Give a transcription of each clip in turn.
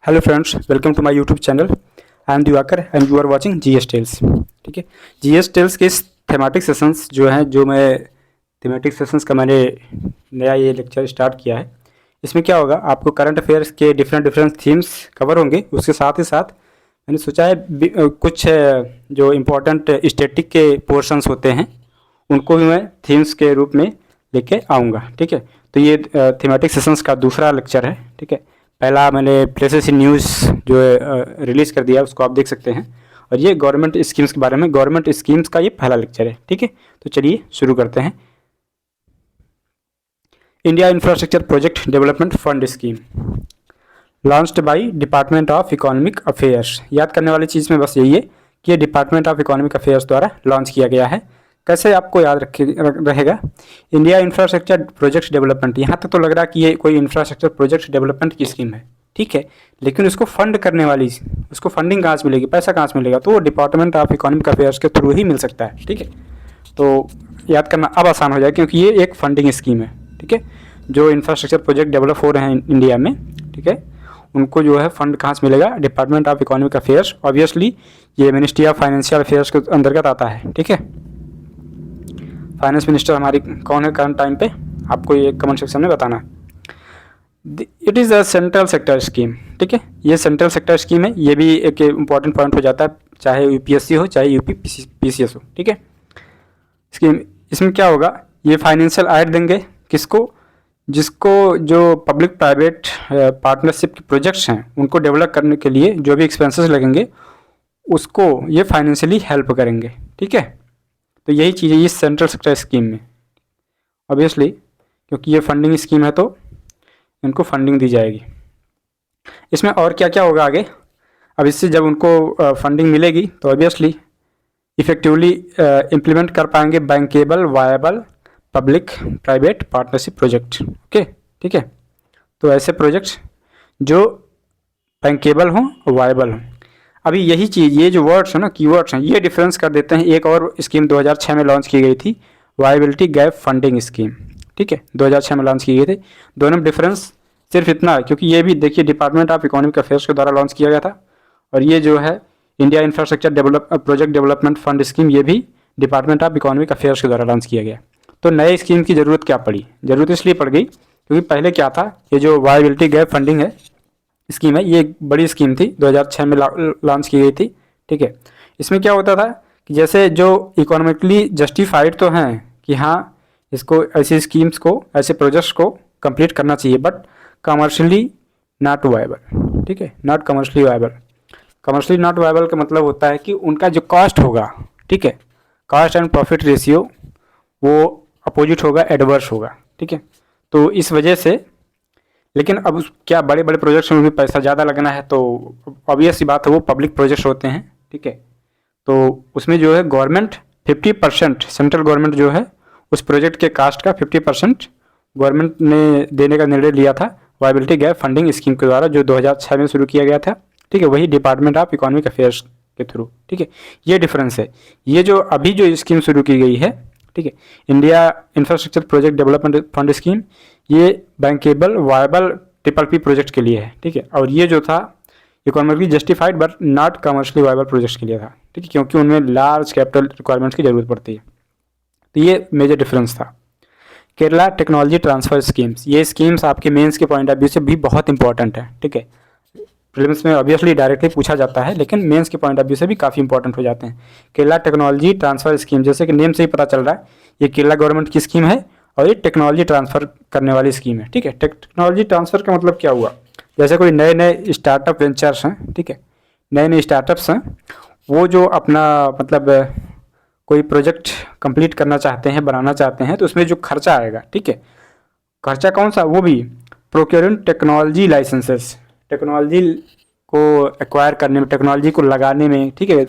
Hello friends, welcome to my YouTube channel. I am Divakar and you are watching GS tales. ठीक है, GS tales के इस thematic sessions जो हैं, जो मैं थेमेटिक सेशंस का मैंने नया ये लेक्चर स्टार्ट किया है। इसमें क्या होगा, आपको करंट अफेयर्स के डिफरेंट डिफरेंट थीम्स कवर होंगे। उसके साथ ही साथ मैंने सोचा है कुछ जो इम्पोर्टेंट स्टैटिक के पोर्शंस होते हैं उनको भी मैं थीम्स के रूप में लेके आऊँगा। ठीक है, तो ये थीमेटिक सेशंस का दूसरा लेक्चर है। ठीक है, पहला मैंने प्लेसेस इन न्यूज़ जो है रिलीज़ कर दिया, उसको आप देख सकते हैं। और ये गवर्नमेंट स्कीम्स के बारे में, गवर्नमेंट स्कीम्स का ये पहला लेक्चर है। ठीक है, तो चलिए शुरू करते हैं। India infrastructure project development fund scheme launched by department of economic affairs. याद करने वाली चीज़ में बस यही है कि ये डिपार्टमेंट ऑफ इकोनॉमिक अफेयर्स द्वारा लॉन्च किया गया है। कैसे आपको याद रहेगा, इंडिया इंफ्रास्ट्रक्चर प्रोजेक्ट डेवलपमेंट। यहाँ तक तो लग रहा है कि ये कोई इंफ्रास्ट्रक्चर प्रोजेक्ट डेवलपमेंट की स्कीम है। ठीक है, लेकिन उसको फंड करने वाली, उसको फंडिंग कहाँ से मिलेगी, पैसा कहाँ से मिलेगा, तो वो डिपार्टमेंट ऑफ इकोनॉमिक अफेयर्स के थ्रू ही मिल सकता है। ठीक है, तो याद करना अब आसान हो जाए, क्योंकि ये एक फंडिंग स्कीम है। ठीक है, जो इंफ्रास्ट्रक्चर प्रोजेक्ट डेवलप हो रहे हैं इंडिया में, ठीक है, उनको जो है फंड कहाँ से मिलेगा, department of economic affairs. Obviously ये मिनिस्ट्री ऑफ फाइनेंशियल अफेयर्स के अंतर्गत आता है। ठीक है, फाइनेंस मिनिस्टर हमारी कौन है करंट टाइम पे, आपको ये कमेंट सेक्शन में बताना है। It is a central sector scheme. ठीक है, ये सेंट्रल सेक्टर स्कीम है। ये भी एक इम्पॉर्टेंट पॉइंट हो जाता है, चाहे यूपीएससी हो चाहे यूपी पीसीएस हो। ठीक है, स्कीम इसमें क्या होगा, ये फाइनेंशियल एड देंगे किसको, जिसको जो पब्लिक प्राइवेट पार्टनरशिप के प्रोजेक्ट्स हैं उनको डेवलप करने के लिए जो भी एक्सपेंसेस लगेंगे उसको ये फाइनेंशियली हेल्प करेंगे। ठीक है, तो यही चीज़ है इस सेंट्रल सेक्टर स्कीम में। ऑब्वियसली क्योंकि ये फंडिंग स्कीम है तो इनको फंडिंग दी जाएगी। इसमें और क्या क्या होगा आगे, अब इससे जब उनको फंडिंग मिलेगी तो ऑब्वियसली इफ़ेक्टिवली इम्प्लीमेंट कर पाएंगे bankable viable public private partnership project. Okay, ठीक है, तो ऐसे प्रोजेक्ट्स जो बैंकेबल हों और वायबल हों। अभी यही चीज़, ये जो वर्ड्स हैं ना, कीवर्ड्स हैं, ये डिफरेंस कर देते हैं। एक और स्कीम 2006 में लॉन्च की गई थी, वायबिलिटी गैप फंडिंग स्कीम। ठीक है, 2006 में लॉन्च की गई थी। दोनों में डिफरेंस सिर्फ इतना है, क्योंकि ये भी देखिए डिपार्टमेंट ऑफ इकोनॉमिक अफेयर्स के द्वारा लॉन्च किया गया था, और ये जो है India infrastructure project development fund scheme, ये भी डिपार्टमेंट ऑफ इकोनॉमिक अफेयर्स के द्वारा लॉन्च किया गया। तो नए स्कीम की ज़रूरत क्या पड़ी, ज़रूरत इसलिए पड़ गई क्योंकि पहले क्या था, ये जो वायबिलिटी गैप फंडिंग है स्कीम है, ये एक बड़ी स्कीम थी, 2006 में लॉन्च की गई थी। ठीक है, इसमें क्या होता था कि जैसे जो इकोनॉमिकली जस्टिफाइड तो हैं कि हाँ इसको, ऐसी स्कीम्स को, ऐसे प्रोजेक्ट्स को कंप्लीट करना चाहिए, बट कमर्शियली नॉट वायबल। ठीक है, not commercially viable. Commercially not viable का मतलब होता है कि उनका जो कॉस्ट होगा, ठीक है, कॉस्ट एंड प्रॉफिट रेशियो वो अपोजिट होगा, एडवर्स होगा। ठीक है, तो इस वजह से, लेकिन अब क्या बड़े बड़े प्रोजेक्ट्स में भी पैसा ज़्यादा लगना है, तो ऑब्वियस सी बात है वो पब्लिक प्रोजेक्ट्स होते हैं। ठीक है, तो उसमें जो है गवर्नमेंट 50%, सेंट्रल गवर्नमेंट जो है उस प्रोजेक्ट के कास्ट का 50% गवर्नमेंट ने देने का निर्णय लिया था वायबिलिटी गैप फंडिंग स्कीम के द्वारा, जो 2006 में शुरू किया गया था। ठीक है, वही डिपार्टमेंट ऑफ इकोनॉमिक अफेयर्स के थ्रू। ठीक है, ये डिफरेंस है। ये जो अभी जो स्कीम शुरू की गई है, ठीक है, India infrastructure project development fund scheme, ये bankable viable triple P project के लिए है। ठीक है, और ये जो था economically justified but not commercially viable project के लिए था। ठीक है, क्योंकि उनमें लार्ज कैपिटल रिक्वायरमेंट्स की जरूरत पड़ती है। तो ये मेजर डिफरेंस था। केरला टेक्नोलॉजी ट्रांसफर स्कीम्स, ये स्कीम्स आपके मेंस के पॉइंट ऑफ व्यू से भी बहुत इंपॉर्टेंट है। ठीक है, प्रीलिम्स में ऑब्वियसली डायरेक्टली पूछा जाता है, लेकिन मेंस के पॉइंट ऑफ व्यू से भी काफ़ी इंपॉर्टेंट हो जाते हैं। केरला टेक्नोलॉजी ट्रांसफर स्कीम, जैसे कि नेम से ही पता चल रहा है, ये केरला गवर्नमेंट की स्कीम है और ये टेक्नोलॉजी ट्रांसफ़र करने वाली स्कीम है। ठीक है, टेक्नोलॉजी ट्रांसफ़र का मतलब क्या हुआ, जैसे कोई नए नए स्टार्टअप वेंचर्स हैं, ठीक है, नए नए स्टार्टअप्स हैं, वो जो अपना मतलब कोई प्रोजेक्ट कंप्लीट करना चाहते हैं, बनाना चाहते हैं, तो उसमें जो खर्चा आएगा, ठीक है, खर्चा कौन सा, वो भी प्रोक्योरिंग टेक्नोलॉजी लाइसेंसेस, टेक्नोलॉजी को एक्वायर करने में, टेक्नोलॉजी को लगाने में, ठीक है,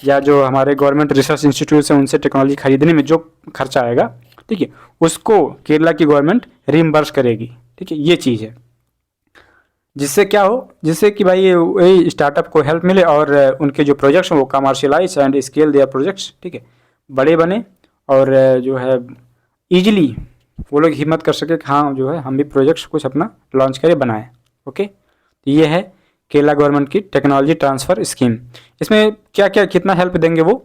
या जो हमारे गवर्नमेंट रिसर्च इंस्टीट्यूट हैं उनसे टेक्नोलॉजी खरीदने में जो खर्चा आएगा, ठीक है, उसको केरला की गवर्नमेंट रिम्बर्स करेगी। ठीक है, ये चीज़ है, जिससे क्या हो, जिससे कि भाई वही स्टार्टअप को हेल्प मिले और उनके जो प्रोजेक्ट्स हैं वो commercialise and scale their projects, ठीक है, बड़े बने, और जो है ईजिली वो लोग हिम्मत कर सके कि हाँ जो है हम भी प्रोजेक्ट्स कुछ अपना लॉन्च करें, बनाएं। ओके, तो ये है केरला गवर्नमेंट की टेक्नोलॉजी ट्रांसफ़र स्कीम। इसमें क्या क्या कितना हेल्प देंगे वो,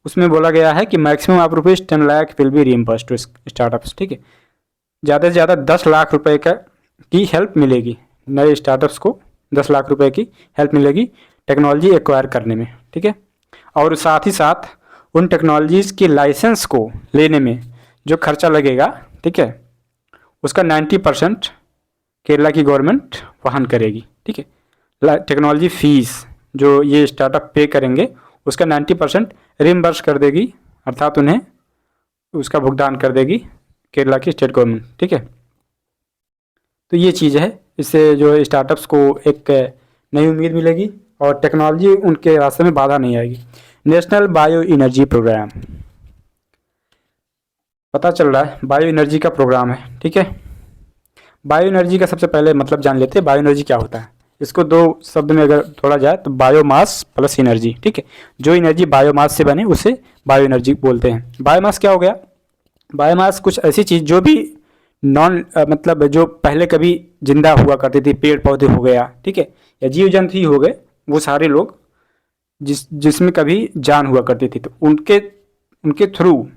उसमें बोला गया है कि maximum of rupees 10 lakh will be reimbursed to startups. ठीक है, ज़्यादा से ज़्यादा 10 लाख रुपए की हेल्प मिलेगी नए स्टार्टअप्स को, 10 लाख रुपए की हेल्प मिलेगी टेक्नोलॉजी एक्वायर करने में। ठीक है, और साथ ही साथ उन टेक्नोलॉजीज़ के लाइसेंस को लेने में जो खर्चा लगेगा, ठीक है, उसका 90% केरला की गवर्नमेंट वहन करेगी। ठीक है, टेक्नोलॉजी फ़ीस जो ये स्टार्टअप पे करेंगे उसका 90% रिम्बर्स कर देगी, अर्थात उन्हें उसका भुगतान कर देगी केरला की स्टेट गवर्नमेंट। ठीक है, तो ये चीज़ है, इससे जो स्टार्टअप्स को एक नई उम्मीद मिलेगी और टेक्नोलॉजी उनके रास्ते में बाधा नहीं आएगी। नेशनल बायो एनर्जी प्रोग्राम, पता चल रहा है बायो एनर्जी का प्रोग्राम है। ठीक है, बायो एनर्जी का सबसे पहले मतलब जान लेते हैं, बायो एनर्जी क्या होता है। इसको दो शब्द में अगर थोड़ा जाए तो बायोमास प्लस एनर्जी। ठीक है, जो एनर्जी बायोमास से बने उसे बायो एनर्जी बोलते हैं। बायोमास क्या हो गया, बायोमास कुछ ऐसी चीज़ जो भी मतलब जो पहले कभी जिंदा हुआ करती थी, पेड़ पौधे हो गया, ठीक है, या जीव जंतु ही हो गए, वो सारे लोग जिसमें कभी जान हुआ करती थी, तो उनके थ्रू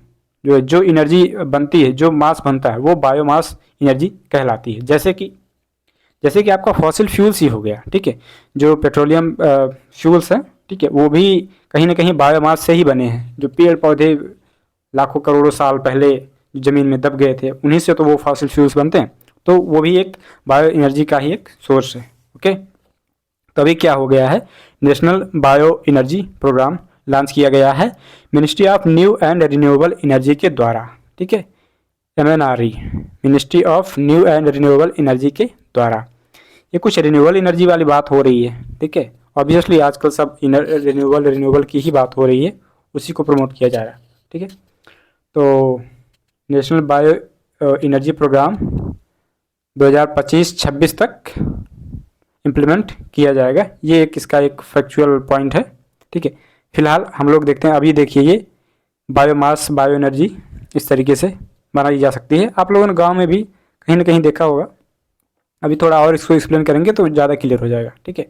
जो एनर्जी बनती है, जो मास बनता है, वो बायोमास एनर्जी कहलाती है। जैसे कि आपका फॉसिल फ्यूल्स ही हो गया। ठीक है, जो पेट्रोलियम फ्यूल्स हैं, ठीक है, वो भी कहीं ना कहीं बायोमास से ही बने हैं। जो पेड़ पौधे लाखों करोड़ों साल पहले ज़मीन में दब गए थे, उन्हीं से तो वो फॉसिल फ्यूल्स बनते हैं, तो वो भी एक बायो एनर्जी का ही एक सोर्स है। ओके, तो अभी क्या हो गया है, national bio energy program launch किया गया है ministry of new and renewable energy के द्वारा। ठीक है, MNRE, ministry of new and renewable energy के द्वारा। ये कुछ रिन्यूएबल एनर्जी वाली बात हो रही है। ठीक है, ऑब्वियसली आजकल सब रिन्यूएबल की ही बात हो रही है, उसी को प्रमोट किया जा रहा है। ठीक है, तो नेशनल बायो एनर्जी प्रोग्राम 2025-26 तक इम्प्लीमेंट किया जाएगा। ये एक इसका एक फैक्चुअल पॉइंट है। ठीक है, फिलहाल हम लोग देखते हैं, अभी देखिए ये बायोमास बायो एनर्जी इस तरीके से बनाई जा सकती है। आप लोगों ने गांव में भी कहीं ना कहीं देखा होगा। अभी थोड़ा और इसको एक्सप्लेन करेंगे तो ज़्यादा क्लियर हो जाएगा। ठीक है,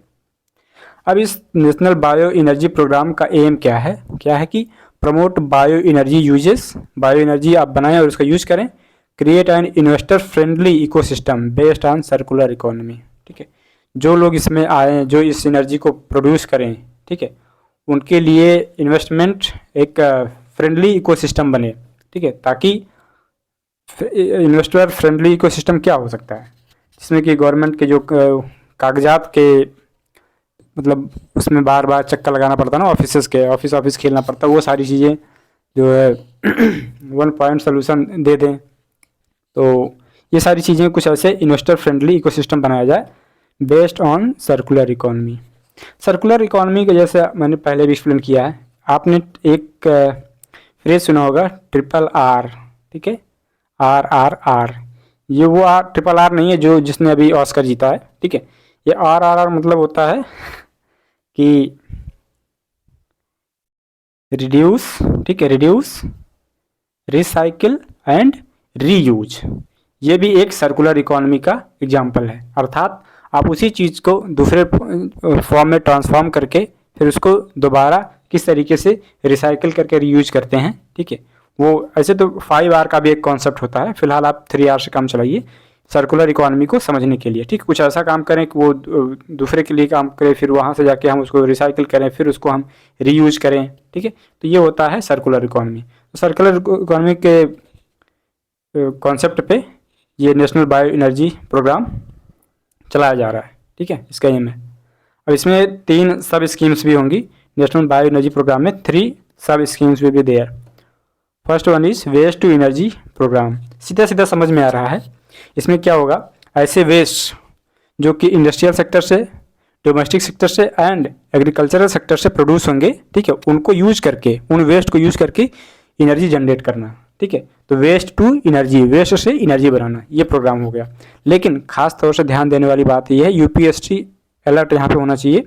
अब इस नेशनल बायो एनर्जी प्रोग्राम का एम क्या है कि promote bio energy uses, bio energy आप बनाएं और उसका यूज करें, create an investor friendly ecosystem based on circular economy. ठीक है, जो लोग इसमें आए, जो इस एनर्जी को प्रोड्यूस करें, ठीक है, उनके लिए इन्वेस्टमेंट एक फ्रेंडली इकोसिस्टम बने। ठीक है, ताकि इन्वेस्टर फ्रेंडली इकोसिस्टम क्या हो सकता है, जिसमें कि गवर्नमेंट के जो कागजात के मतलब उसमें बार बार चक्कर लगाना पड़ता है ना, ऑफिस खेलना पड़ता है, वो सारी चीज़ें जो है वन पॉइंट सोल्यूशन दे दें। तो ये सारी चीज़ें कुछ ऐसे इन्वेस्टर फ्रेंडली इकोसिस्टम बनाया जाए based on circular economy. Circular economy को जैसे मैंने पहले भी एक्सप्लेन किया है, आपने एक फ्रेज सुना होगा RRR। ठीक है, RRR, ये वो RRR नहीं है जो जिसने अभी ऑस्कर जीता है। ठीक है, ये RRR मतलब होता है कि रिड्यूस, ठीक है, रिड्यूस, रिसाइकिल एंड रीयूज। ये भी एक सर्कुलर इकोनॉमी का एग्जाम्पल है, अर्थात आप उसी चीज़ को दूसरे फॉर्म में ट्रांसफॉर्म करके फिर उसको दोबारा किस तरीके से रिसाइकिल करके रीयूज करते हैं। ठीक है, वो ऐसे तो 5R का भी एक कॉन्सेप्ट होता है, फिलहाल आप 3R से काम चलाइए सर्कुलर इकोनॉमी को समझने के लिए। ठीक, कुछ ऐसा काम करें कि वो दूसरे के लिए काम करें, फिर वहाँ से जाके हम उसको रिसाइकिल करें, फिर उसको हम रीयूज करें। ठीक है, तो ये होता है सर्कुलर इकोनॉमी। तो सर्कुलर इकोनॉमी के कॉन्सेप्ट पे ये नेशनल बायो एनर्जी प्रोग्राम चलाया जा रहा है। ठीक है, इसका एम है। अब इसमें 3 सब स्कीम्स भी होंगी। नेशनल बायो एनर्जी प्रोग्राम में 3 सब स्कीम्स भी there. First one is waste to energy program. सीधा सीधा समझ में आ रहा है। इसमें क्या होगा, ऐसे वेस्ट जो कि इंडस्ट्रियल सेक्टर से, डोमेस्टिक सेक्टर से एंड एग्रीकल्चरल सेक्टर से प्रोड्यूस होंगे, ठीक है, उनको यूज करके, उन वेस्ट को यूज करके एनर्जी जनरेट करना। ठीक है, तो वेस्ट टू एनर्जी, वेस्ट से एनर्जी बनाना, ये प्रोग्राम हो गया। लेकिन खास तौर से ध्यान देने वाली बात यह है, यूपीएससी अलर्ट यहाँ पे होना चाहिए।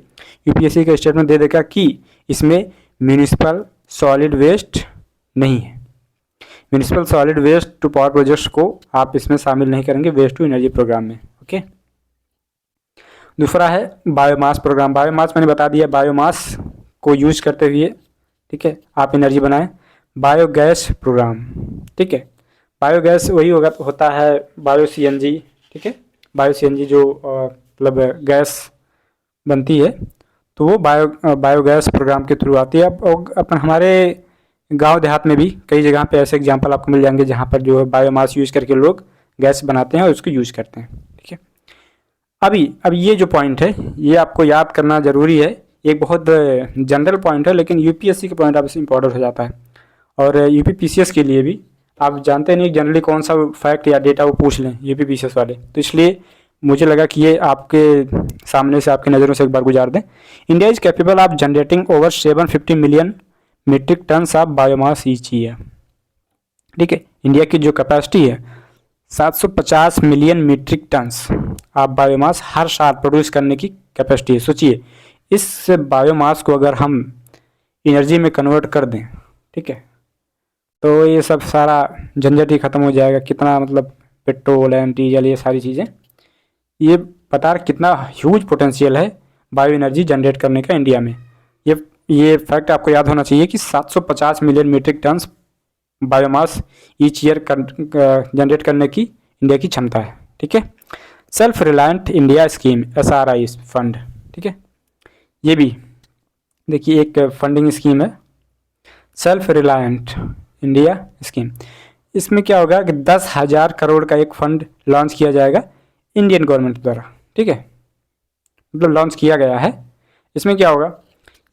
यूपीएससी का स्टेटमेंट दे देगा कि इसमें म्यूनिसिपल सॉलिड वेस्ट नहीं है। Municipal solid waste to power projects को आप इसमें शामिल नहीं करेंगे वेस्ट टू एनर्जी प्रोग्राम में। ओके, दूसरा है बायोमास प्रोग्राम। बायोमास मैंने बता दिया, बायोमास को यूज करते हुए, ठीक है, आप एनर्जी बनाएं। बायोगैस प्रोग्राम, ठीक है, बायोगैस वही होता है बायो सीएनजी, ठीक है, बायो सीएनजी जो मतलब गैस बनती है, तो वो बायोगैस प्रोग्राम के थ्रू आती है। अब अपन हमारे गांव देहात में भी कई जगह पे ऐसे एग्जांपल आपको मिल जाएंगे जहाँ पर जो है बायोमास यूज करके लोग गैस बनाते हैं और उसको यूज करते हैं, ठीक है। अब ये जो पॉइंट है ये आपको याद करना ज़रूरी है। एक बहुत जनरल पॉइंट है, लेकिन यूपीएससी के पॉइंट आपसे इम्पोर्टेंट हो जाता है, और यूपी पीसीएस के लिए भी आप जानते नहीं जनरली कौन सा फैक्ट या डेटा वो पूछ लें यूपी पीसीएस वाले, तो इसलिए मुझे लगा कि ये आपके सामने से, आपकी नज़रों से एक बार गुजार दें। India is capable of generating over 750 million metric tons of biomass each year, ठीक है। इंडिया की जो कैपेसिटी है 750 million metric tons of biomass हर साल प्रोड्यूस करने की कैपेसिटी है। सोचिए इस बायोमास को अगर हम एनर्जी में कन्वर्ट कर दें, ठीक है, तो ये सब सारा झंझट ही ख़त्म हो जाएगा। कितना मतलब पेट्रोल एंड डीजल ये सारी चीज़ें, ये बता रहा कितना ह्यूज पोटेंशियल है बायो एनर्जी जनरेट करने का इंडिया में। ये फैक्ट आपको याद होना चाहिए कि 750 million metric tons biomass each year generate करने की इंडिया की क्षमता है, ठीक है। Self reliant India scheme SRI fund, ठीक है, ये भी देखिए एक फंडिंग स्कीम है, सेल्फ रिलायंट इंडिया स्कीम। इसमें क्या होगा कि 10,000 करोड़ का एक फंड लॉन्च किया जाएगा इंडियन गवर्नमेंट द्वारा, ठीक है, मतलब लॉन्च किया गया है। इसमें क्या होगा,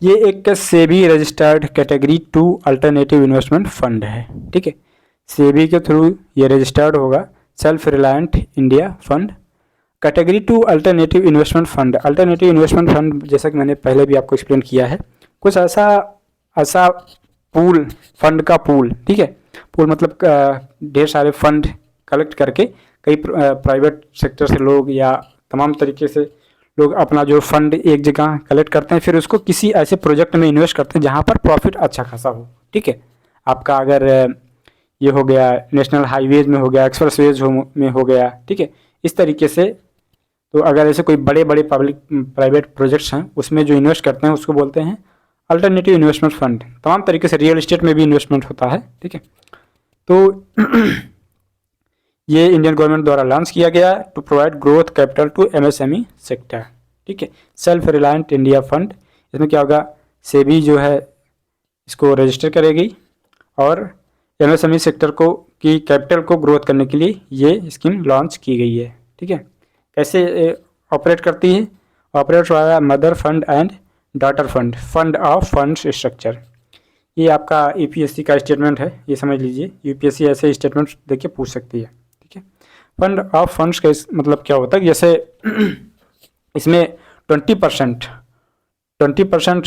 ये एक SEBI registered category 2 alternative investment fund है, ठीक है, सेबी के थ्रू ये रजिस्टर्ड होगा self reliant India fund. Category 2 alternative investment fund, alternative investment fund जैसा कि मैंने पहले भी आपको एक्सप्लेन किया है, कुछ ऐसा पूल, फंड का पूल, ठीक है, पूल मतलब ढेर सारे फंड कलेक्ट करके कई प्राइवेट सेक्टर से लोग या तमाम तरीके से लोग अपना जो फंड एक जगह कलेक्ट करते हैं, फिर उसको किसी ऐसे प्रोजेक्ट में इन्वेस्ट करते हैं जहाँ पर प्रॉफिट अच्छा खासा हो, ठीक है। आपका अगर ये हो गया नेशनल हाईवेज में हो गया, एक्सप्रेसवेज में हो गया, ठीक है, इस तरीके से। तो अगर ऐसे कोई बड़े बड़े पब्लिक प्राइवेट प्रोजेक्ट्स हैं उसमें जो इन्वेस्ट करते हैं उसको बोलते हैं अल्टरनेटिव इन्वेस्टमेंट फंड। तमाम तरीके से रियल इस्टेट में भी इन्वेस्टमेंट होता है, ठीक है। तो ये इंडियन गवर्नमेंट द्वारा लॉन्च किया गया to provide growth capital to MSME sector, ठीक है, सेल्फ रिलायंट इंडिया फंड। इसमें क्या होगा, सेबी जो है इसको रजिस्टर करेगी और MSME सेक्टर को की कैपिटल को ग्रोथ करने के लिए ये स्कीम लॉन्च की गई है, ठीक है। कैसे ऑपरेट करती है, operate via mother fund and daughter fund, fund of funds structure. ये आपका यूपीएससी का स्टेटमेंट है, ये समझ लीजिए, यूपीएससी ऐसे स्टेटमेंट देके पूछ सकती है, ठीक है। फंड ऑफ फंड्स का मतलब क्या होता है, जैसे इसमें 20%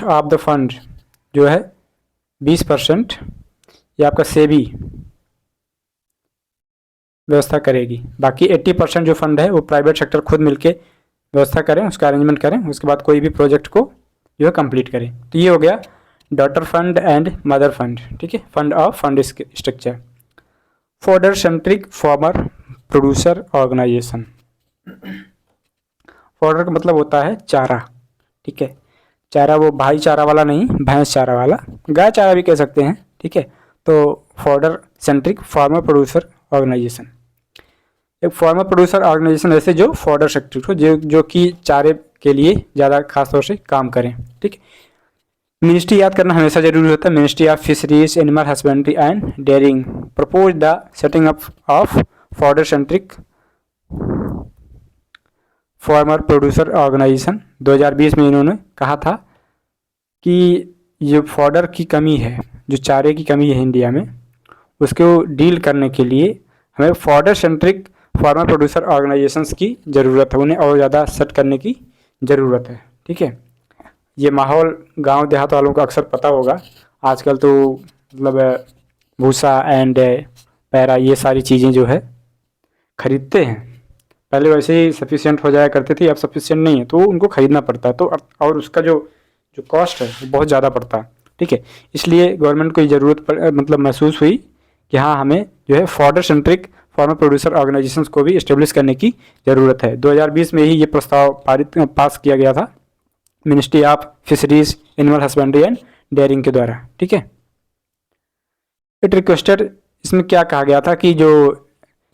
ऑफ द फंड जो है 20% ये आपका सेबी व्यवस्था करेगी, बाकी 80% जो फंड है वो प्राइवेट सेक्टर खुद मिलके व्यवस्था करें, उसका अरेंजमेंट करें, उसके बाद कोई भी प्रोजेक्ट को जो है कंप्लीट करें। तो ये हो गया daughter fund and mother fund, ठीक है, fund of fund structure. Fodder centric farmer producer organization, fodder का मतलब होता है चारा, ठीक है, चारा वो भाईचारा वाला नहीं, भैंस चारा वाला, गाय चारा भी कह सकते हैं, ठीक है। तो fodder centric farmer producer organization, एक फार्मर प्रोड्यूसर ऑर्गेनाइजेशन ऐसे जो फॉर्डर सेक्टर हो, जो कि चारे के लिए ज़्यादा खास तौर से काम करें, ठीक है। मिनिस्ट्री याद करना हमेशा जरूरी होता है, ministry of fisheries animal husbandry and dairying propose the setting up of fodder centric farmer producer organization. 2020 में इन्होंने कहा था कि ये फॉर्डर की कमी है, जो चारे की कमी है इंडिया में, उसको डील करने के लिए हमें fodder centric farmer producer organisations की ज़रूरत है, उन्हें और ज़्यादा सेट करने की ज़रूरत है, ठीक है। ये माहौल गांव देहात वालों को अक्सर पता होगा, आजकल तो मतलब भूसा एंड पैरा ये सारी चीज़ें जो है खरीदते हैं, पहले वैसे ही सफिशिएंट हो जाया करते थे, अब सफिशिएंट नहीं है तो उनको खरीदना पड़ता है, तो और उसका जो कॉस्ट है वो बहुत ज़्यादा पड़ता है, ठीक है। इसलिए गवर्नमेंट को ये ज़रूरत मतलब महसूस हुई कि हाँ हमें जो है fodder centric farmer producer organisations को भी इस्टेब्लिश करने की ज़रूरत है। 2020 में ही ये प्रस्ताव पास किया गया था ministry of fisheries, animal husbandry and dairying के द्वारा। ठीक है, इट रिक्वेस्टेड, इसमें क्या कहा गया था कि जो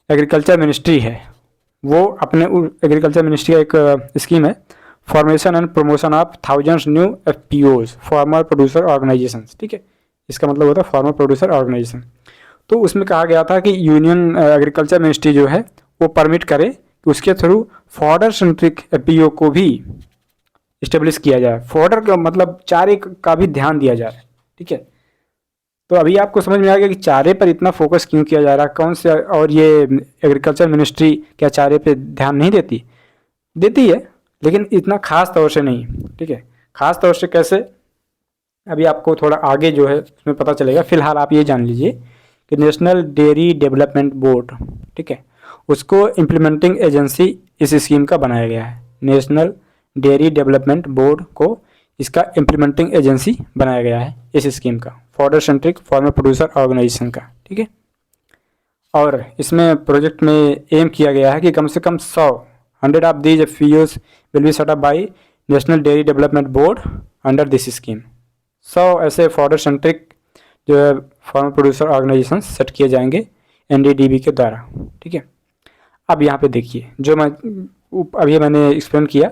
एग्रीकल्चर मिनिस्ट्री है वो अपने एग्रीकल्चर मिनिस्ट्री का एक स्कीम है, formation and promotion of thousands new FPOs, farmer producer organisations. ठीक है, इसका मतलब होता है फार्मर प्रोड्यूसर ऑर्गेनाइजेशन। तो उसमें कहा गया था कि यूनियन एग्रीकल्चर मिनिस्ट्री जो है वो परमिट करे कि उसके थ्रू फॉर्डर सेंट्रिक FPO को भी इस्टेब्लिश किया जाए। फॉर्डर का मतलब चारे का भी ध्यान दिया जाए। ठीक है, तो अभी आपको समझ में आ गया कि चारे पर इतना फोकस क्यों किया जा रहा है, कौन से, और ये एग्रीकल्चर मिनिस्ट्री क्या चारे पे ध्यान नहीं देती? देती है, लेकिन इतना खास तौर से नहीं। ठीक है, खास तौर से कैसे, अभी आपको थोड़ा आगे जो है उसमें पता चलेगा। फिलहाल आप ये जान लीजिए कि नेशनल डेयरी डेवलपमेंट बोर्ड, ठीक है, उसको इम्प्लीमेंटिंग एजेंसी इस स्कीम का बनाया गया है। नेशनल डेयरी डेवलपमेंट बोर्ड को इसका इम्प्लीमेंटिंग एजेंसी बनाया गया है इस स्कीम का, fodder centric farmer producer organization का। ठीक है, और इसमें प्रोजेक्ट में एम किया गया है कि कम से कम 100 of these FPOs will be set up by national dairy development board under this scheme. 100 ऐसे फॉर्डर सेंट्रिक जो है फार्मर प्रोड्यूसर ऑर्गेनाइजेशन सेट किए जाएंगे NDDB के द्वारा। ठीक है, अब यहाँ पे देखिए जो अभी मैंने एक्सप्लेन किया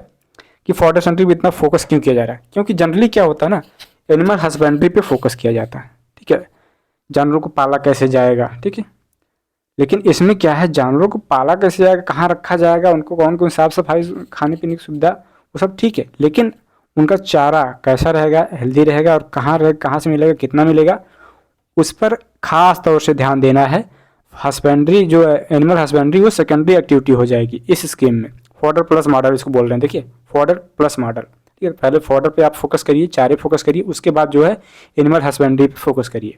कि फॉर्डर सेंट्रिक पे इतना फोकस क्यों किया जा रहा है, क्योंकि जनरली क्या होता है ना, एनिमल हस्बेंड्री पे फोकस किया जाता है। ठीक है, जानवरों को पाला कैसे जाएगा। ठीक है, लेकिन इसमें क्या है, जानवरों को पाला कैसे जाएगा, कहाँ रखा जाएगा, उनको कौन कौन साफ सफाई, खाने पीने की सुविधा, वो सब ठीक है, लेकिन उनका चारा कैसा रहेगा, हेल्दी रहेगा, और कहाँ से मिलेगा, कितना मिलेगा, उस पर खास तौर से ध्यान देना है। हस्बेंड्री जो एनिमल हस्बेंड्री वो सेकेंडरी एक्टिविटी हो जाएगी इस स्कीम में। फॉर्डर प्लस मॉडल इसको बोल रहे हैं। देखिए, फॉर्डर प्लस मॉडल। ठीक है, पहले फॉर्डर पे आप फोकस करिए, चारे फोकस करिए, उसके बाद जो है एनिमल हस्बेंड्री पे फोकस करिए।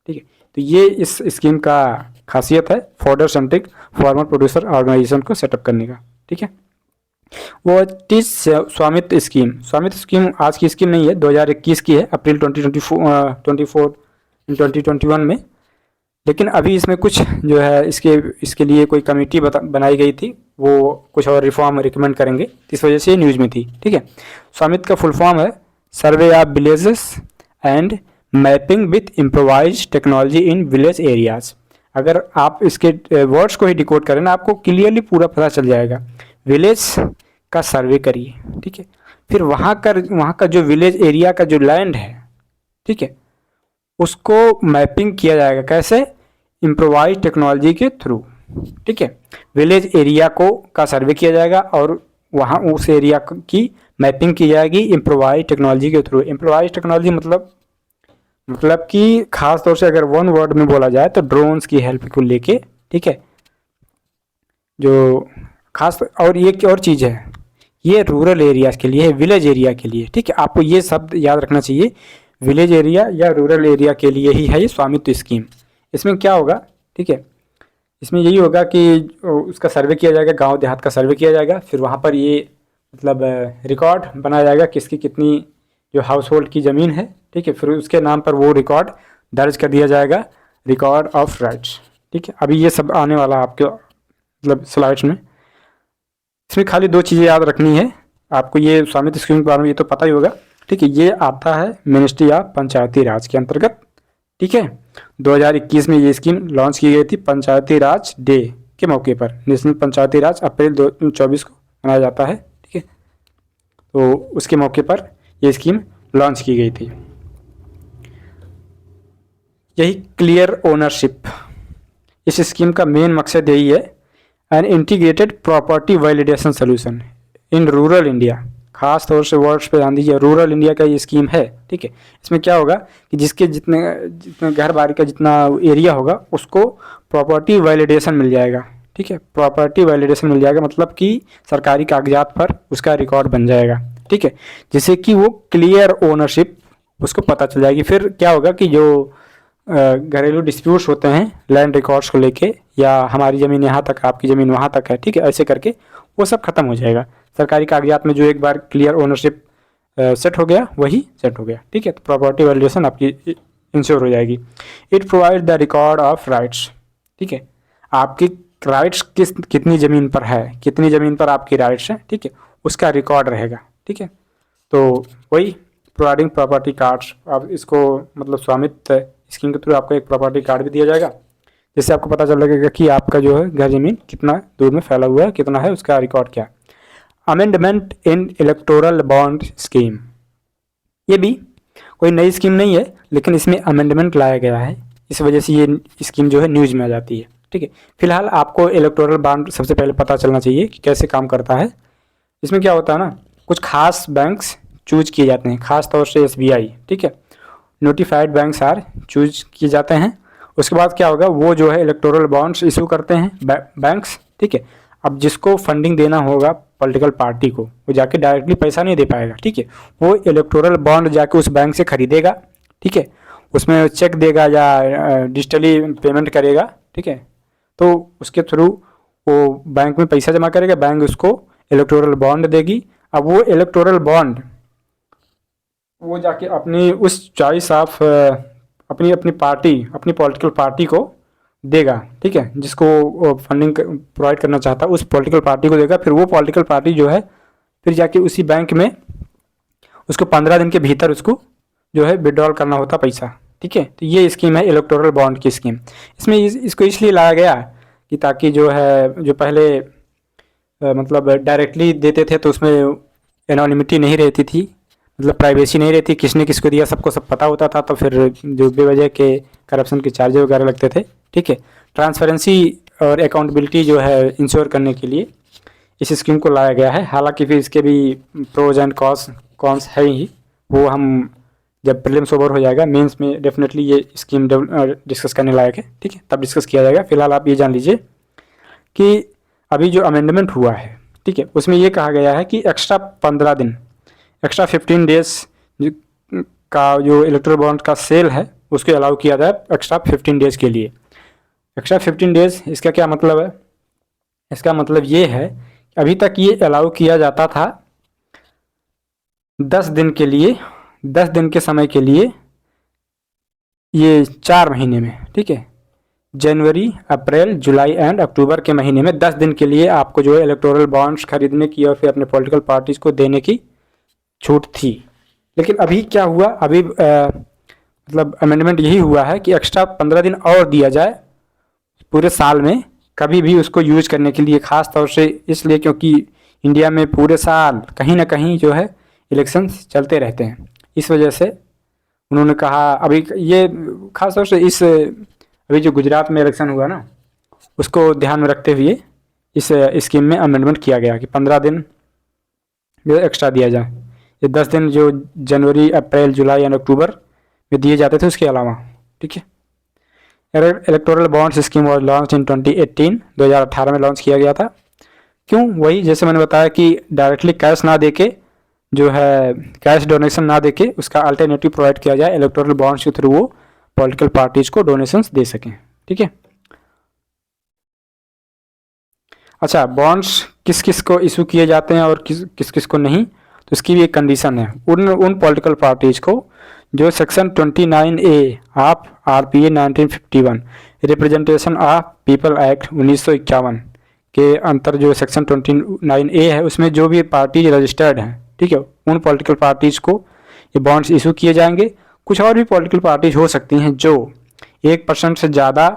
ठीक है, तो ये इस स्कीम का खासियत है, fodder centric farmer producer organization को सेटअप करने का। ठीक है, वो टीज स्वामित्व स्कीम। स्वामित्व स्कीम आज की स्कीम नहीं है, 2021 की है, अप्रैल 2021 में। लेकिन अभी इसमें कुछ जो है इसके लिए कोई कमेटी बनाई गई थी, वो कुछ और रिफॉर्म रिकमेंड करेंगे, इस वजह से न्यूज़ में थी। ठीक है, स्वामित्व का फुल फॉर्म है survey of villages and mapping with improvise technology in village areas. अगर आप इसके वर्ड्स को ही डिकोड करें ना, आपको क्लियरली पूरा पता चल जाएगा। विलेज का सर्वे करिए, ठीक है, फिर वहाँ का जो विलेज एरिया का जो लैंड है, ठीक है, उसको मैपिंग किया जाएगा। कैसे? इम्प्रोवाइज टेक्नोलॉजी के थ्रू। ठीक है, विलेज एरिया का सर्वे किया जाएगा और वहाँ उस एरिया की मैपिंग की जाएगी इम्प्रोवाइज टेक्नोलॉजी के थ्रू। इम्प्रोवाइज टेक्नोलॉजी मतलब कि खास तौर से अगर वन वर्ड में बोला जाए तो ड्रोन्स की हेल्प को लेके। ठीक है, जो खास, और ये एक और चीज़ है, ये रूरल एरियाज के लिए है, विलेज एरिया के लिए। ठीक है, आपको ये शब्द याद रखना चाहिए, विलेज एरिया या रूरल एरिया के लिए ही है ये स्वामित्व स्कीम। इसमें क्या होगा, ठीक है, इसमें यही होगा कि उसका सर्वे किया जाएगा, गांव देहात का सर्वे किया जाएगा, फिर वहाँ पर ये मतलब रिकॉर्ड बनाया जाएगा किसकी कितनी जो हाउस होल्ड की ज़मीन है। ठीक है, फिर उसके नाम पर वो रिकॉर्ड दर्ज कर दिया जाएगा, रिकॉर्ड ऑफ राइट्स। ठीक है, अभी ये सब आने वाला आपके मतलब स्लाइड्स में। इसमें खाली दो चीज़ें याद रखनी है आपको, ये स्वामित्व स्कीम के बारे में ये तो पता ही होगा। ठीक है, ये आता है मिनिस्ट्री ऑफ पंचायती राज के अंतर्गत। ठीक है, 2021 में ये स्कीम लॉन्च की गई थी पंचायती राज डे के मौके पर। नेशनल पंचायती राज अप्रैल 2024 को मनाया जाता है। ठीक है, तो उसके मौके पर ये स्कीम लॉन्च की गई थी। यही क्लियर ओनरशिप, इस स्कीम का मेन मकसद यही है, an integrated property validation solution in rural India. खास तौर से वर्ड्स पे ध्यान दीजिए, रूरल इंडिया का ये स्कीम है। ठीक है, इसमें क्या होगा कि जिसके जितने घर बारी का जितना एरिया होगा उसको प्रॉपर्टी वैलिडेशन मिल जाएगा। ठीक है, प्रॉपर्टी वैलिडेशन मिल जाएगा मतलब कि सरकारी कागजात पर उसका रिकॉर्ड बन जाएगा। ठीक है, जिससे कि वो क्लियर ओनरशिप उसको पता चल जाएगी। फिर क्या होगा कि जो घरेलू डिस्प्यूट्स होते हैं लैंड रिकॉर्ड्स को लेके, या हमारी ज़मीन यहाँ तक, आपकी ज़मीन वहाँ तक है, ठीक है, ऐसे करके वो सब खत्म हो जाएगा। सरकारी कागजात में जो एक बार क्लियर ओनरशिप सेट हो गया वही सेट हो गया। ठीक है, तो प्रॉपर्टी वैल्यूएशन आपकी इंश्योर हो जाएगी। It provide the record of rights. ठीक है, आपकी राइट्स कितनी ज़मीन पर है, कितनी ज़मीन पर आपकी राइट्स हैं, ठीक है, उसका रिकॉर्ड रहेगा, ठीक है। तो वही प्रोवाइडिंग प्रॉपर्टी कार्ड्स, आप इसको मतलब स्वामित्व स्कीम के थ्रू आपको एक प्रॉपर्टी कार्ड भी दिया जाएगा, जिससे आपको पता चल लगेगा कि आपका जो है घर ज़मीन कितना दूर में फैला हुआ है, कितना है, उसका रिकॉर्ड क्या है। Amendment in electoral bond scheme, ये भी कोई नई स्कीम नहीं है, लेकिन इसमें अमेंडमेंट लाया गया है, इस वजह से ये स्कीम जो है न्यूज़ में आ जाती है, ठीक है। फिलहाल आपको इलेक्टोरल बॉन्ड सबसे पहले पता चलना चाहिए कि कैसे काम करता है। इसमें क्या होता है ना, कुछ खास बैंक्स चूज किए जाते हैं, खास तौर से एसबीआई, ठीक है, नोटिफाइड बैंक्स आर चूज किए जाते हैं। उसके बाद क्या होगा, वो जो है इलेक्टोरल बॉन्ड्स इशू करते हैं बैंक्स, ठीक है। अब जिसको फंडिंग देना होगा पॉलिटिकल पार्टी को, वो जाके डायरेक्टली पैसा नहीं दे पाएगा, ठीक है, वो इलेक्टोरल बॉन्ड जाके उस बैंक से खरीदेगा, ठीक है, उसमें चेक देगा या डिजिटली पेमेंट करेगा, ठीक है। तो उसके थ्रू वो बैंक में पैसा जमा करेगा, बैंक उसको इलेक्टोरल बॉन्ड देगी। अब वो इलेक्टोरल बॉन्ड वो जाके अपनी उस चॉइस ऑफ अपनी अपनी पार्टी, अपनी पॉलिटिकल पार्टी को देगा, ठीक है, जिसको फंडिंग प्रोवाइड करना चाहता है उस पॉलिटिकल पार्टी को देगा। फिर वो पॉलिटिकल पार्टी जो है फिर जाके उसी बैंक में उसको 15 दिन के भीतर उसको जो है विड्रॉल करना होता पैसा, ठीक है। तो ये स्कीम है इलेक्टोरल बॉन्ड की स्कीम। इसमें इसको इसलिए लाया गया कि ताकि जो है, जो पहले मतलब डायरेक्टली देते थे तो उसमें एनोनिमिटी नहीं रहती थी, मतलब प्राइवेसी नहीं रहती, किसने किसको दिया सबको सब पता होता था, तो फिर जो बेवजह के करप्शन के चार्जेस वगैरह लगते थे, ठीक है। ट्रांसपेरेंसी और अकाउंटेबिलिटी जो है इंश्योर करने के लिए इस स्कीम को लाया गया है। हालांकि फिर इसके भी प्रोज एंड कॉन्स है ही, वो हम जब प्रीलिम्स ओवर हो जाएगा, मेंस में डेफिनेटली ये स्कीम डिस्कस करने लायक है, ठीक है, तब डिस्कस किया जाएगा। फिलहाल आप ये जान लीजिए कि अभी जो अमेंडमेंट हुआ है, ठीक है, उसमें ये कहा गया है कि एक्स्ट्रा 15 दिन, एक्स्ट्रा 15 डेज का जो इलेक्टोरल बॉन्ड का सेल है उसको अलाउ किया जाए एक्स्ट्रा 15 डेज के लिए। एक्स्ट्रा 15 डेज, इसका क्या मतलब है? इसका मतलब ये है कि अभी तक ये अलाउ किया जाता था 10 दिन के लिए, 10 दिन के समय के लिए, ये 4 महीने में, ठीक है, जनवरी, अप्रैल, जुलाई एंड अक्टूबर के महीने में 10 दिन के लिए आपको जो है इलेक्टोरल बॉन्ड्स खरीदने की और फिर अपने पॉलिटिकल पार्टीज़ को देने की छूट थी। लेकिन अभी क्या हुआ, अभी मतलब अमेंडमेंट यही हुआ है कि एक्स्ट्रा 15 दिन और दिया जाए पूरे साल में, कभी भी उसको यूज करने के लिए, ख़ास तौर से इसलिए क्योंकि इंडिया में पूरे साल कहीं ना कहीं जो है इलेक्शंस चलते रहते हैं। इस वजह से उन्होंने कहा, अभी ये ख़ास तौर से इस अभी जो गुजरात में इलेक्शन हुआ ना, उसको ध्यान में रखते हुए इस स्कीम में अमेंडमेंट किया गया कि 15 दिन जो एक्स्ट्रा दिया जाए। ये 10 दिन जो जनवरी, अप्रैल, जुलाई एंड अक्टूबर में दिए जाते थे उसके अलावा, ठीक है। Electoral bonds scheme was launch in 2018 में लॉन्च किया गया था। क्यों? वही जैसे मैंने बताया कि डायरेक्टली कैश ना देके, जो है कैश डोनेशन ना देके, उसका अल्टरनेटिव प्रोवाइड किया जाए, इलेक्टोरल बॉन्ड्स के थ्रू वो पॉलिटिकल पार्टीज को डोनेशंस दे सकें, ठीक है। अच्छा, बॉन्ड्स किस किस को इशू किए जाते हैं और किस किस को नहीं, तो इसकी भी एक कंडीशन है। उन पॉलिटिकल पार्टीज को जो section 29A of RPA 1951 representation of people act 1951 के अंतर जो सेक्शन 29A है, उसमें जो भी पार्टी रजिस्टर्ड हैं, ठीक है, उन पॉलिटिकल पार्टीज को ये बॉन्ड्स इशू किए जाएंगे। कुछ और भी पॉलिटिकल पार्टीज हो सकती हैं जो 1% से ज़्यादा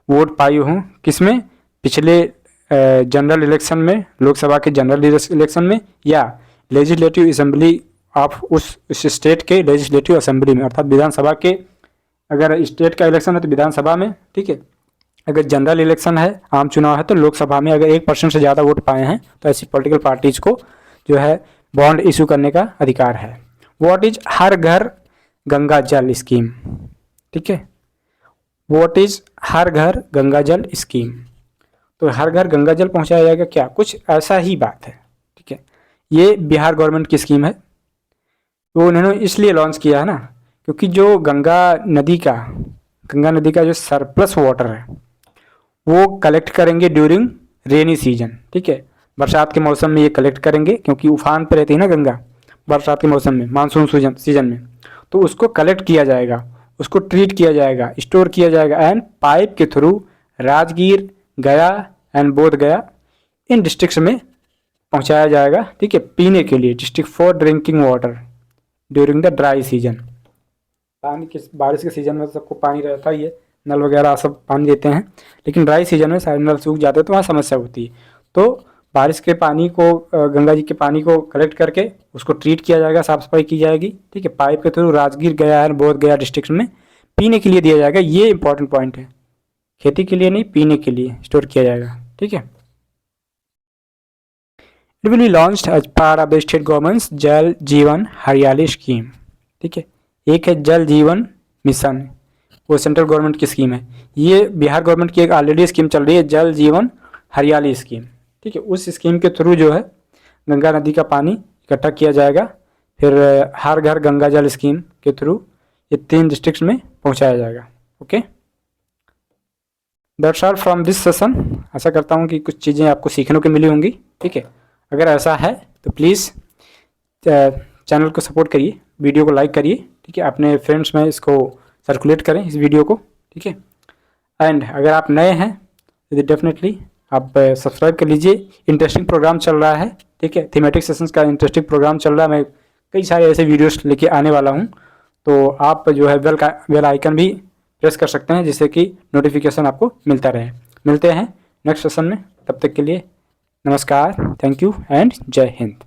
वोट पाई हों, किसमें? पिछले जनरल इलेक्शन में, लोकसभा के जनरल इलेक्शन में, या लेजिस्लेटिव असेंबली ऑफ उस स्टेट के लेजिस्लेटिव असेंबली में, अर्थात विधानसभा के, अगर स्टेट का इलेक्शन है तो विधानसभा में, ठीक है, अगर जनरल इलेक्शन है, आम चुनाव है, तो लोकसभा में अगर 1% से ज़्यादा वोट पाए हैं तो ऐसी पॉलिटिकल पार्टीज को जो है बॉन्ड इशू करने का अधिकार है। व्हाट इज हर घर गंगा जल स्कीम, ठीक है, व्हाट इज हर घर गंगा जल स्कीम। तो हर घर गंगा जल पहुंचाया जाएगा क्या? कुछ ऐसा ही बात है, ठीक है। ये बिहार गवर्नमेंट की स्कीम है, वो उन्होंने इसलिए लॉन्च किया है ना, क्योंकि जो गंगा नदी का जो सरप्लस वाटर है वो कलेक्ट करेंगे ड्यूरिंग रेनी सीजन, ठीक है, बरसात के मौसम में ये कलेक्ट करेंगे, क्योंकि उफान पर रहती है ना गंगा बरसात के मौसम में, मानसून सीजन में, तो उसको कलेक्ट किया जाएगा, उसको ट्रीट किया जाएगा, स्टोर किया जाएगा, एंड पाइप के थ्रू राजगीर, गया एंड बोध गया इन डिस्ट्रिक्ट्स में पहुंचाया जाएगा, ठीक है, पीने के लिए, district for drinking water during the dry season. पानी के बारिश के सीजन में सबको पानी रहता ही है, नल वगैरह सब पानी देते हैं, लेकिन ड्राई सीजन में सारे नल सूख जाते हैं तो वहाँ समस्या होती है। तो बारिश के पानी को, गंगा जी के पानी को कलेक्ट करके उसको ट्रीट किया जाएगा, साफ सफाई की जाएगी, ठीक है, पाइप के थ्रू राजगीर गया है, बोध गया डिस्ट्रिक्ट में पीने के लिए दिया जाएगा। ये इंपॉर्टेंट पॉइंट है, खेती के लिए नहीं, पीने के लिए स्टोर किया जाएगा, ठीक है। It will be launched as part of the state government's Jal Jeevan हरियाली स्कीम, ठीक है। एक है जल जीवन मिशन, वो सेंट्रल गवर्नमेंट की स्कीम है। ये बिहार गवर्नमेंट की एक ऑलरेडी स्कीम चल रही है, जल जीवन हरियाली स्कीम, ठीक है। उस स्कीम के थ्रू जो है गंगा नदी का पानी इकट्ठा किया जाएगा, फिर हर घर गंगा जल स्कीम के थ्रू ये 3 डिस्ट्रिक्ट्स में पहुंचाया जाएगा। Okay, that's all from this session. आशा करता हूँ कि कुछ चीज़ें आपको सीखने को मिली होंगी, ठीक है। अगर ऐसा है तो प्लीज़ चैनल को सपोर्ट करिए, वीडियो को लाइक करिए, ठीक है, अपने फ्रेंड्स में इसको सर्कुलेट करें इस वीडियो को, ठीक है। एंड अगर आप नए हैं तो डेफिनेटली आप सब्सक्राइब कर लीजिए। इंटरेस्टिंग प्रोग्राम चल रहा है, ठीक है, थीमेटिक सेशंस का इंटरेस्टिंग प्रोग्राम चल रहा है। मैं कई सारे ऐसे वीडियोस लेके आने वाला हूँ, तो आप जो है बेल आइकन भी प्रेस कर सकते हैं जिससे कि नोटिफिकेशन आपको मिलता रहे। मिलते हैं नेक्स्ट सेशन में, तब तक के लिए नमस्कार, थैंक यू एंड जय हिंद।